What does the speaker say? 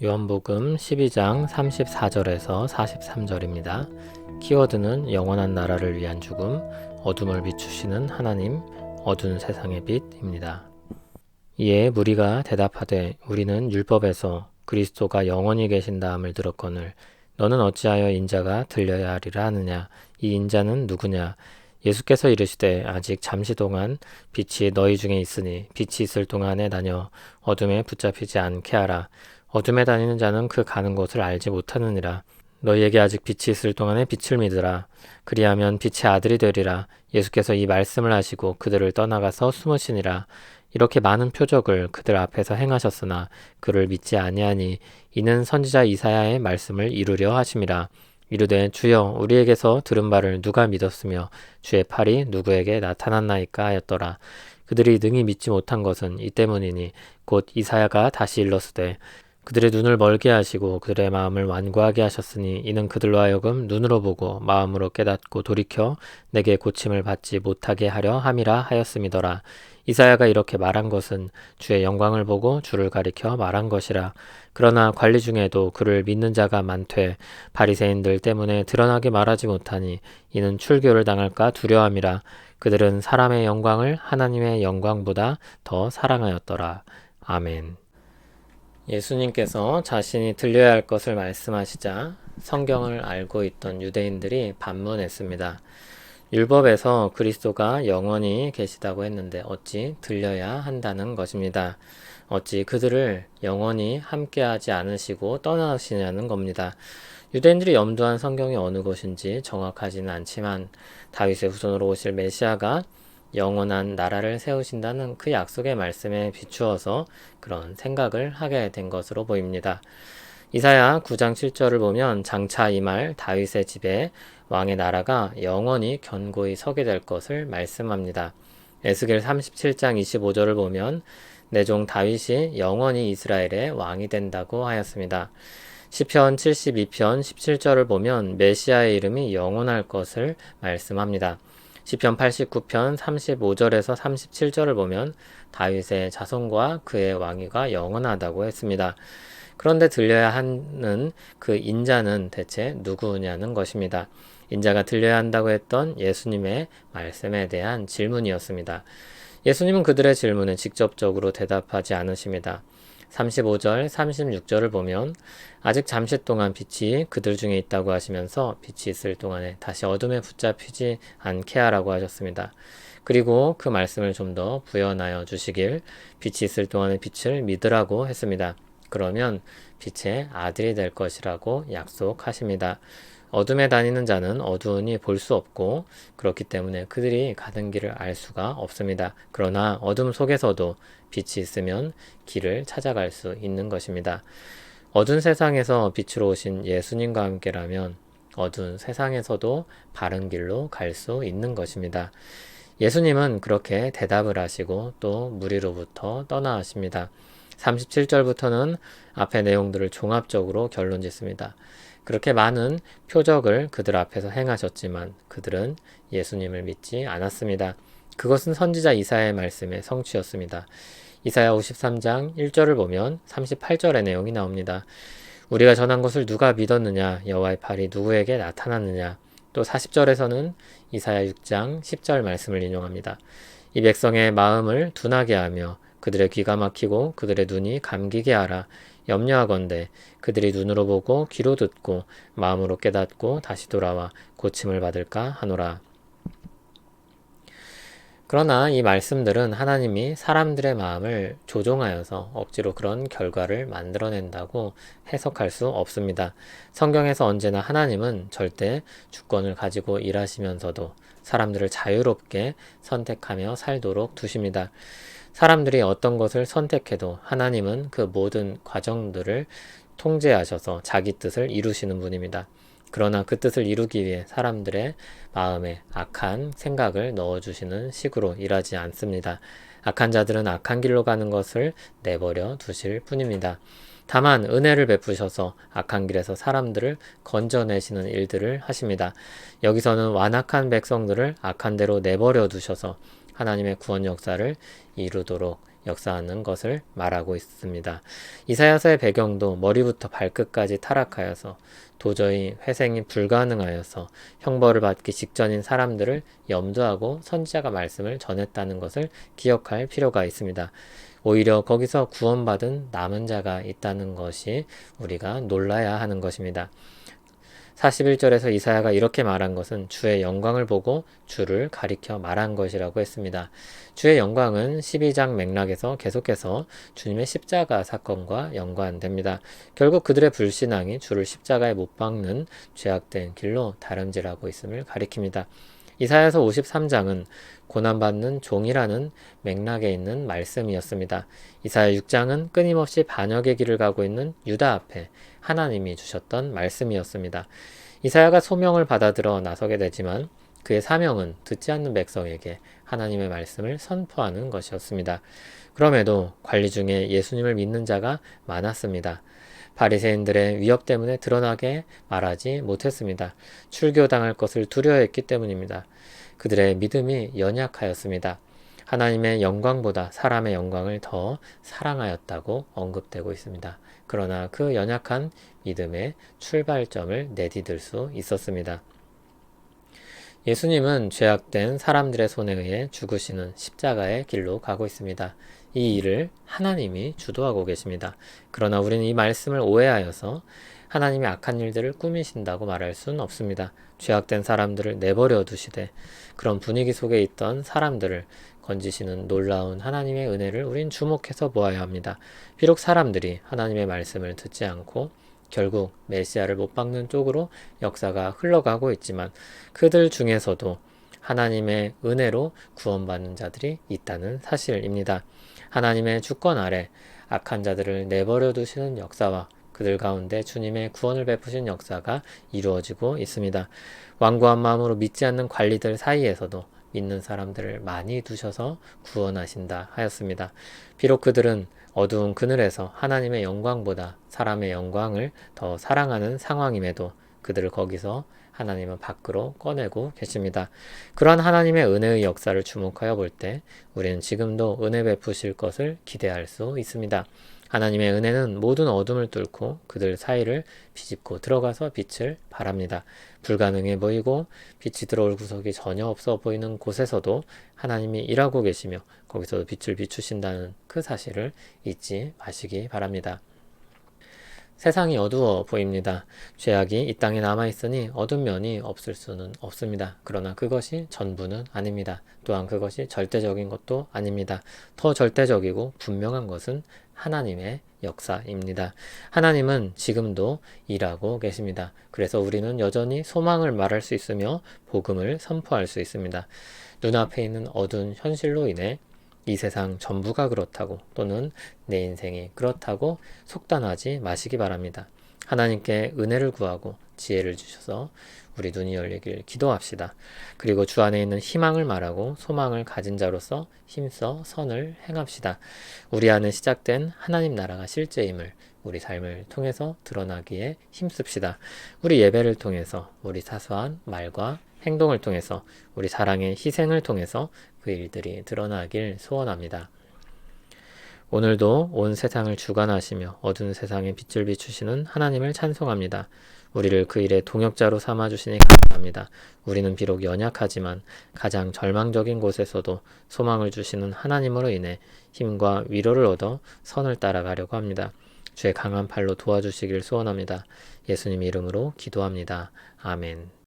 요한복음 12장 34절에서 43절입니다. 키워드는 영원한 나라를 위한 죽음, 어둠을 비추시는 하나님, 어두운 세상의 빛입니다. 이에 무리가 대답하되 우리는 율법에서 그리스도가 영원히 계신다함을 들었거늘 너는 어찌하여 인자가 들려야 하리라 하느냐. 이 인자는 누구냐. 예수께서 이르시되 아직 잠시 동안 빛이 너희 중에 있으니 빛이 있을 동안에 다녀 어둠에 붙잡히지 않게 하라. 어둠에 다니는 자는 그 가는 곳을 알지 못하느니라. 너희에게 아직 빛이 있을 동안에 빛을 믿으라. 그리하면 빛의 아들이 되리라. 예수께서 이 말씀을 하시고 그들을 떠나가서 숨으시니라. 이렇게 많은 표적을 그들 앞에서 행하셨으나 그를 믿지 아니하니 이는 선지자 이사야의 말씀을 이루려 하심이라. 이르되 주여 우리에게서 들은 바를 누가 믿었으며 주의 팔이 누구에게 나타났나이까 하였더라. 그들이 능히 믿지 못한 것은 이 때문이니 곧 이사야가 다시 일렀으되 그들의 눈을 멀게 하시고 그들의 마음을 완고하게 하셨으니 이는 그들로 하여금 눈으로 보고 마음으로 깨닫고 돌이켜 내게 고침을 받지 못하게 하려 함이라 하였음이더라. 이사야가 이렇게 말한 것은 주의 영광을 보고 주를 가리켜 말한 것이라. 그러나 관리 중에도 그를 믿는 자가 많되 바리새인들 때문에 드러나게 말하지 못하니 이는 출교를 당할까 두려움이라. 그들은 사람의 영광을 하나님의 영광보다 더 사랑하였더라. 아멘. 예수님께서 자신이 들려야 할 것을 말씀하시자 성경을 알고 있던 유대인들이 반문했습니다. 율법에서 그리스도가 영원히 계시다고 했는데 어찌 들려야 한다는 것입니다. 어찌 그들을 영원히 함께하지 않으시고 떠나시냐는 겁니다. 유대인들이 염두한 성경이 어느 곳인지 정확하지는 않지만 다윗의 후손으로 오실 메시아가 영원한 나라를 세우신다는 그 약속의 말씀에 비추어서 그런 생각을 하게 된 것으로 보입니다. 이사야 9장 7절을 보면 장차 이 말 다윗의 집에 왕의 나라가 영원히 견고히 서게 될 것을 말씀합니다. 에스겔 37장 25절을 보면 내 종 다윗이 영원히 이스라엘의 왕이 된다고 하였습니다. 시편 72편 17절을 보면 메시아의 이름이 영원할 것을 말씀합니다. 시편 89편 35절에서 37절을 보면 다윗의 자손과 그의 왕위가 영원하다고 했습니다. 그런데 들려야 하는 그 인자는 대체 누구냐는 것입니다. 인자가 들려야 한다고 했던 예수님의 말씀에 대한 질문이었습니다. 예수님은 그들의 질문에 직접적으로 대답하지 않으십니다. 35절, 36절을 보면 아직 잠시 동안 빛이 그들 중에 있다고 하시면서 빛이 있을 동안에 다시 어둠에 붙잡히지 않게 하라고 하셨습니다. 그리고 그 말씀을 좀 더 부연하여 주시길 빛이 있을 동안에 빛을 믿으라고 했습니다. 그러면 빛의 아들이 될 것이라고 약속하십니다. 어둠에 다니는 자는 어두우니 볼 수 없고 그렇기 때문에 그들이 가는 길을 알 수가 없습니다. 그러나 어둠 속에서도 빛이 있으면 길을 찾아갈 수 있는 것입니다. 어두운 세상에서 빛으로 오신 예수님과 함께라면 어두운 세상에서도 바른 길로 갈 수 있는 것입니다. 예수님은 그렇게 대답을 하시고 또 무리로부터 떠나십니다. 37절부터는 앞의 내용들을 종합적으로 결론 짓습니다. 그렇게 많은 표적을 그들 앞에서 행하셨지만 그들은 예수님을 믿지 않았습니다. 그것은 선지자 이사야의 말씀의 성취였습니다. 이사야 53장 1절을 보면 38절의 내용이 나옵니다. 우리가 전한 것을 누가 믿었느냐? 여호와의 팔이 누구에게 나타났느냐? 또 40절에서는 이사야 6장 10절 말씀을 인용합니다. 이 백성의 마음을 둔하게 하며 그들의 귀가 막히고 그들의 눈이 감기게 하라. 염려하건대 그들이 눈으로 보고 귀로 듣고 마음으로 깨닫고 다시 돌아와 고침을 받을까 하노라. 그러나 이 말씀들은 하나님이 사람들의 마음을 조종하여서 억지로 그런 결과를 만들어낸다고 해석할 수 없습니다. 성경에서 언제나 하나님은 절대 주권을 가지고 일하시면서도 사람들을 자유롭게 선택하며 살도록 두십니다. 사람들이 어떤 것을 선택해도 하나님은 그 모든 과정들을 통제하셔서 자기 뜻을 이루시는 분입니다. 그러나 그 뜻을 이루기 위해 사람들의 마음에 악한 생각을 넣어주시는 식으로 일하지 않습니다. 악한 자들은 악한 길로 가는 것을 내버려 두실 뿐입니다. 다만 은혜를 베푸셔서 악한 길에서 사람들을 건져내시는 일들을 하십니다. 여기서는 완악한 백성들을 악한 대로 내버려 두셔서 하나님의 구원 역사를 이루도록 역사하는 것을 말하고 있습니다. 이사야서의 배경도 머리부터 발끝까지 타락하여서 도저히 회생이 불가능하여서 형벌을 받기 직전인 사람들을 염두하고 선지자가 말씀을 전했다는 것을 기억할 필요가 있습니다. 오히려 거기서 구원받은 남은 자가 있다는 것이 우리가 놀라야 하는 것입니다. 41절에서 이사야가 이렇게 말한 것은 주의 영광을 보고 주를 가리켜 말한 것이라고 했습니다. 주의 영광은 12장 맥락에서 계속해서 주님의 십자가 사건과 연관됩니다. 결국 그들의 불신앙이 주를 십자가에 못 박는 죄악된 길로 다름질하고 있음을 가리킵니다. 이사야서 53장은 고난받는 종이라는 맥락에 있는 말씀이었습니다. 이사야 6장은 끊임없이 반역의 길을 가고 있는 유다 앞에 하나님이 주셨던 말씀이었습니다. 이사야가 소명을 받아들여 나서게 되지만 그의 사명은 듣지 않는 백성에게 하나님의 말씀을 선포하는 것이었습니다. 그럼에도 관리 중에 예수님을 믿는 자가 많았습니다. 바리새인들의 위협 때문에 드러나게 말하지 못했습니다. 출교당할 것을 두려워했기 때문입니다. 그들의 믿음이 연약하였습니다. 하나님의 영광보다 사람의 영광을 더 사랑하였다고 언급되고 있습니다. 그러나 그 연약한 믿음의 출발점을 내디딜 수 있었습니다. 예수님은 죄악된 사람들의 손에 의해 죽으시는 십자가의 길로 가고 있습니다. 이 일을 하나님이 주도하고 계십니다. 그러나 우리는 이 말씀을 오해하여서 하나님이 악한 일들을 꾸미신다고 말할 수는 없습니다. 죄악된 사람들을 내버려 두시되 그런 분위기 속에 있던 사람들을 건지시는 놀라운 하나님의 은혜를 우린 주목해서 보아야 합니다. 비록 사람들이 하나님의 말씀을 듣지 않고 결국 메시아를 못 박는 쪽으로 역사가 흘러가고 있지만 그들 중에서도 하나님의 은혜로 구원받는 자들이 있다는 사실입니다. 하나님의 주권 아래 악한 자들을 내버려 두시는 역사와 그들 가운데 주님의 구원을 베푸신 역사가 이루어지고 있습니다. 완고한 마음으로 믿지 않는 관리들 사이에서도 믿는 사람들을 많이 두셔서 구원하신다 하였습니다. 비록 그들은 어두운 그늘에서 하나님의 영광보다 사람의 영광을 더 사랑하는 상황임에도 그들을 거기서 하나님은 밖으로 꺼내고 계십니다. 그러한 하나님의 은혜의 역사를 주목하여 볼 때 우리는 지금도 은혜 베푸실 것을 기대할 수 있습니다. 하나님의 은혜는 모든 어둠을 뚫고 그들 사이를 비집고 들어가서 빛을 발합니다. 불가능해 보이고 빛이 들어올 구석이 전혀 없어 보이는 곳에서도 하나님이 일하고 계시며 거기서도 빛을 비추신다는 그 사실을 잊지 마시기 바랍니다. 세상이 어두워 보입니다. 죄악이 이 땅에 남아있으니 어두운 면이 없을 수는 없습니다. 그러나 그것이 전부는 아닙니다. 또한 그것이 절대적인 것도 아닙니다. 더 절대적이고 분명한 것은 하나님의 역사입니다. 하나님은 지금도 일하고 계십니다. 그래서 우리는 여전히 소망을 말할 수 있으며 복음을 선포할 수 있습니다. 눈앞에 있는 어두운 현실로 인해 이 세상 전부가 그렇다고 또는 내 인생이 그렇다고 속단하지 마시기 바랍니다. 하나님께 은혜를 구하고 지혜를 주셔서 우리 눈이 열리길 기도합시다. 그리고 주 안에 있는 희망을 말하고 소망을 가진 자로서 힘써 선을 행합시다. 우리 안에 시작된 하나님 나라가 실제임을 우리 삶을 통해서 드러나기에 힘씁시다. 우리 예배를 통해서 우리 사소한 말과 행동을 통해서 우리 사랑의 희생을 통해서 그 일들이 드러나길 소원합니다. 오늘도 온 세상을 주관하시며 어두운 세상에 빛을 비추시는 하나님을 찬송합니다. 우리를 그 일의 동역자로 삼아주시니 감사합니다. 우리는 비록 연약하지만 가장 절망적인 곳에서도 소망을 주시는 하나님으로 인해 힘과 위로를 얻어 선을 따라가려고 합니다. 주의 강한 팔로 도와주시길 소원합니다. 예수님 이름으로 기도합니다. 아멘.